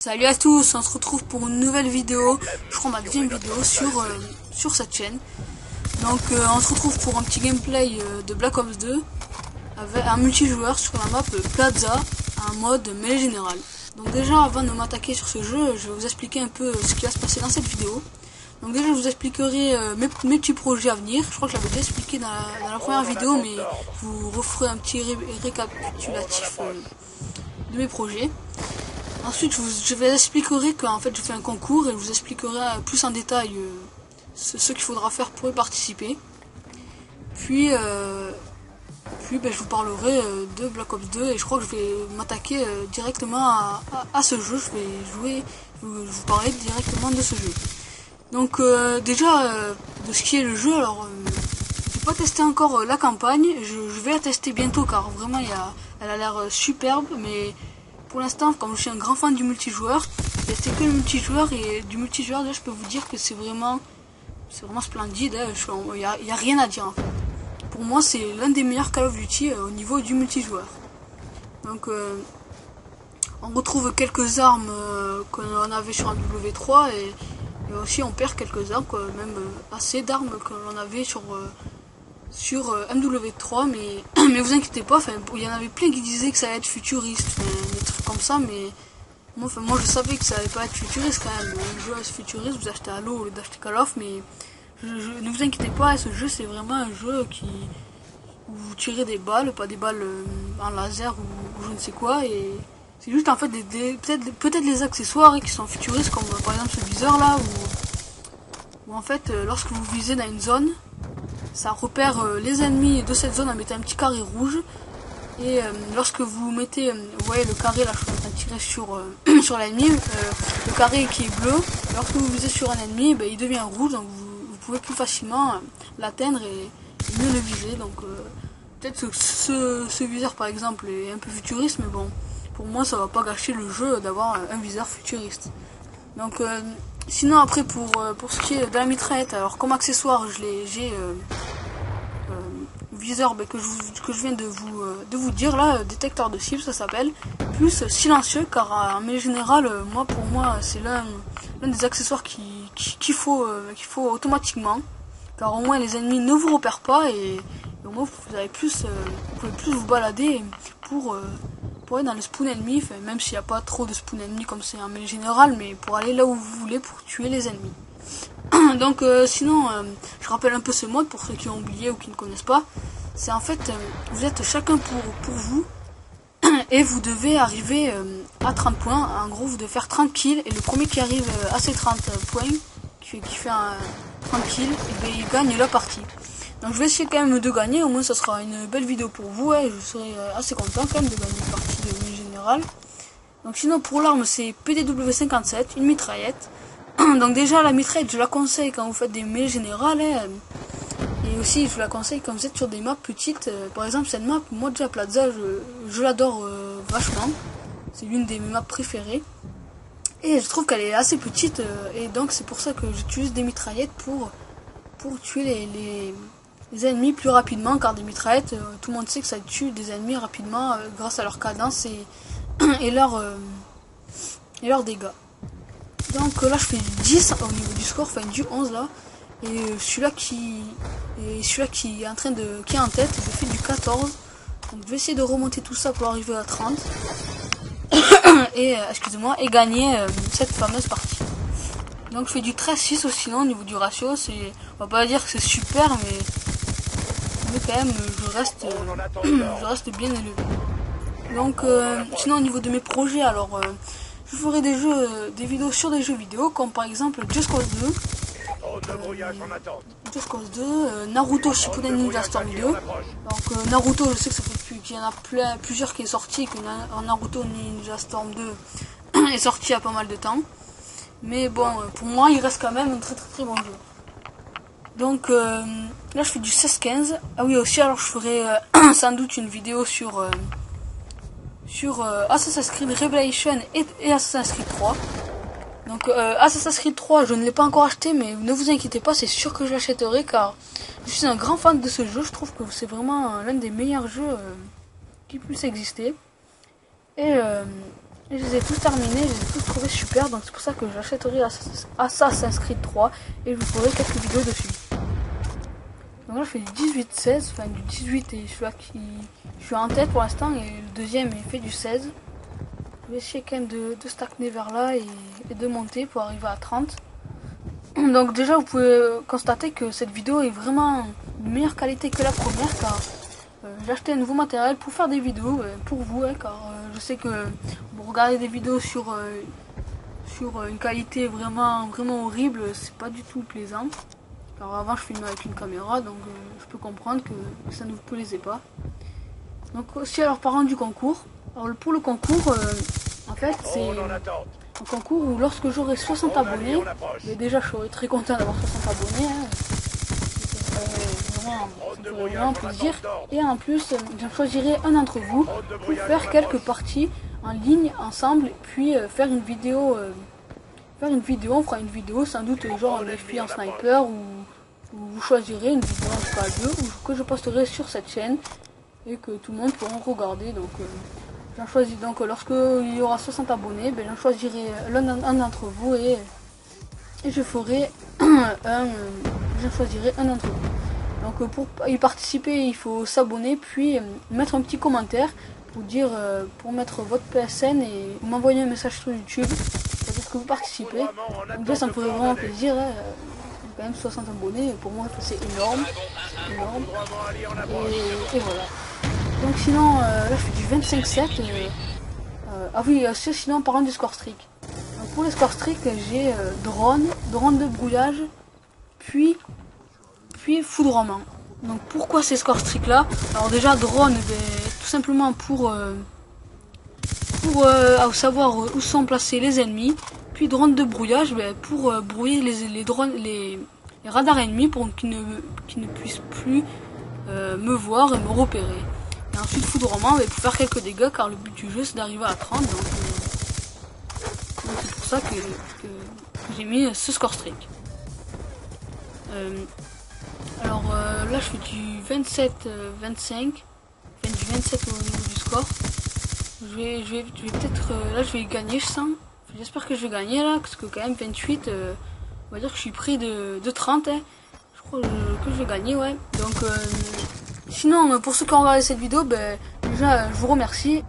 Salut à tous, on se retrouve pour une nouvelle vidéo, je crois ma deuxième vidéo sur cette chaîne. Donc on se retrouve pour un petit gameplay de Black Ops 2 avec un multijoueur sur la map Plaza, un mode mêlée générale. Donc déjà avant de m'attaquer sur ce jeu, je vais vous expliquer un peu ce qui va se passer dans cette vidéo. Donc déjà je vous expliquerai mes petits projets à venir. Je crois que je l'avais déjà expliqué dans la première vidéo, mais je vous referai un petit récapitulatif de mes projets. Ensuite, je vous expliquerai qu'en fait je fais un concours et je vous expliquerai plus en détail ce qu'il faudra faire pour y participer. Puis je vous parlerai de Black Ops 2 et je crois que je vais m'attaquer directement à ce jeu. Je vais vous parler directement de ce jeu. Donc déjà de ce qui est le jeu, alors j'ai pas testé encore la campagne, je vais la tester bientôt car vraiment elle a l'air superbe, mais pour l'instant, comme je suis un grand fan du multijoueur, j'ai testé que le multijoueur et du multijoueur, déjà, je peux vous dire que c'est vraiment splendide. Il n'y a rien à dire en fait. Pour moi, c'est l'un des meilleurs Call of Duty au niveau du multijoueur. Donc, on retrouve quelques armes qu'on avait sur un W3 et aussi on perd quelques armes, même assez d'armes que l'on avait sur MW3, mais vous inquiétez pas, il y en avait plein qui disaient que ça allait être futuriste, des trucs comme ça, mais moi je savais que ça allait pas être futuriste quand même. Le jeu est futuriste, vous achetez Halo au lieu d'acheter Call of, mais ne vous inquiétez pas, ce jeu c'est vraiment un jeu où vous tirez des balles, pas des balles en laser ou je ne sais quoi, et c'est juste en fait peut-être les accessoires qui sont futuristes, comme par exemple ce viseur là, où en fait lorsque vous visez dans une zone, ça repère les ennemis de cette zone en mettant un petit carré rouge. Et lorsque vous mettez, vous voyez le carré là, je suis en train de tirer sur l'ennemi, le carré qui est bleu, lorsque vous visez sur un ennemi, il devient rouge, donc vous pouvez plus facilement l'atteindre et mieux le viser. Donc peut-être que ce viseur par exemple est un peu futuriste, mais bon, pour moi ça va pas gâcher le jeu d'avoir un viseur futuriste. Donc sinon après pour ce qui est de la mitraillette, alors comme accessoire j'ai viseur que je viens de vous dire là, détecteur de cible ça s'appelle, plus silencieux car en mêlée générale pour moi c'est l'un des accessoires qu'il faut automatiquement, car au moins les ennemis ne vous repèrent pas et au moins vous pouvez plus vous balader pour aller dans le spawn ennemi, même s'il n'y a pas trop de spawn ennemi comme c'est en mêlée générale, mais pour aller là où vous voulez pour tuer les ennemis. Donc sinon je rappelle un peu ce mode pour ceux qui ont oublié ou qui ne connaissent pas. C'est en fait vous êtes chacun pour vous et vous devez arriver à 30 points. En gros vous devez faire 30 kills et le premier qui arrive à ces 30 points qui fait un 30 kills, il gagne la partie. Donc je vais essayer quand même de gagner, au moins ça sera une belle vidéo pour vous et je serai assez content quand même de gagner une partie de mêlée générale. Donc sinon pour l'arme c'est PDW57, une mitraillette. Donc déjà la mitraillette je la conseille quand vous faites des mêlées générales et aussi je vous la conseille quand vous êtes sur des maps petites. Par exemple cette map, moi déjà Plaza je l'adore vachement, c'est l'une des maps préférées et je trouve qu'elle est assez petite et donc c'est pour ça que j'utilise des mitraillettes pour tuer les ennemis plus rapidement, car des mitraillettes tout le monde sait que ça tue des ennemis rapidement grâce à leur cadence et leurs dégâts. Donc là je fais du 10 au niveau du score, enfin du 11 là, et celui-là qui est en tête, je fais du 14. Donc je vais essayer de remonter tout ça pour arriver à 30 et excusez-moi, et gagner cette fameuse partie. Donc je fais du 13-6 aussi, au niveau du ratio, on va pas dire que c'est super, mais quand même je reste bien élevé. Donc sinon au niveau de mes projets, alors je ferai des vidéos sur des jeux vidéo, comme par exemple Just Cause 2, Naruto Shippuden Ninja Storm 2. Donc Naruto, je sais que ça fait qu'il y en a plusieurs qui est sorti, que Naruto Ninja Storm 2 est sorti il y a pas mal de temps. Mais bon, pour moi, il reste quand même un très bon jeu. Donc là, je fais du 16-15. Ah oui, aussi, alors je ferai sans doute une vidéo sur Assassin's Creed Revelation et Assassin's Creed 3. Donc Assassin's Creed 3 je ne l'ai pas encore acheté, mais ne vous inquiétez pas, c'est sûr que je l'achèterai car je suis un grand fan de ce jeu. Je trouve que c'est vraiment l'un des meilleurs jeux qui puisse exister. Et Et je les ai tous terminés, je les ai tous trouvés super, donc c'est pour ça que j'achèterai Assassin's Creed 3 et je vous ferai quelques vidéos dessus. Donc là je fais du 18-16, enfin du 18 et je suis en tête pour l'instant et le deuxième il fait du 16. Je vais essayer quand même de stagner vers là et de monter pour arriver à 30. Donc déjà vous pouvez constater que cette vidéo est vraiment de meilleure qualité que la première car j'ai acheté un nouveau matériel pour faire des vidéos pour vous car je sais que vous regardez des vidéos sur une qualité vraiment horrible, c'est pas du tout plaisant. Alors avant je filmais avec une caméra donc je peux comprendre que ça ne vous plaisait pas. Donc aussi alors parlant du concours, alors pour le concours en fait c'est un concours où lorsque j'aurai 60 abonnés, mais déjà je serai très content d'avoir 60 abonnés, hein. Ça ferait vraiment plaisir. Et en plus j'en choisirai un d'entre vous pour faire quelques parties en ligne ensemble, puis faire une vidéo. On fera une vidéo sans doute genre un défi en sniper ou vous choisirez une vidéo en tout cas à deux que je posterai sur cette chaîne et que tout le monde pourra regarder. Donc j'en choisis donc lorsque il y aura 60 abonnés, ben j'en choisirai un d'entre vous et je ferai j'en choisirai un d'entre vous. Donc pour y participer, il faut s'abonner puis mettre un petit commentaire pour dire pour mettre votre PSN et m'envoyer un message sur YouTube pour dire que vous participez. Donc déjà ça me ferait vraiment plaisir. Hein. Quand même 60 abonnés, pour moi c'est énorme. Et voilà. Donc sinon là je fais du 25-7. Ah oui, sinon parlant du score streak. Donc, pour les score streak j'ai drone de brouillage, puis foudroiement. Donc pourquoi ces score streak là? Alors déjà drone, tout simplement pour savoir où sont placés les ennemis. Puis drone de brouillage pour brouiller les drones, les radars ennemis pour qu'ils ne puissent plus me voir et me repérer. Et ensuite foudroiement pour faire quelques dégâts car le but du jeu c'est d'arriver à 30. Donc c'est pour ça que j'ai mis ce score streak. Alors là je fais du 27-25, enfin du 27 au niveau du score. Je vais peut-être là je vais gagner, je sens. J'espère que je vais gagner là parce que quand même 28, on va dire que je suis près de 30. Hein. Je crois que je vais gagner, ouais. Donc sinon pour ceux qui ont regardé cette vidéo, déjà je vous remercie.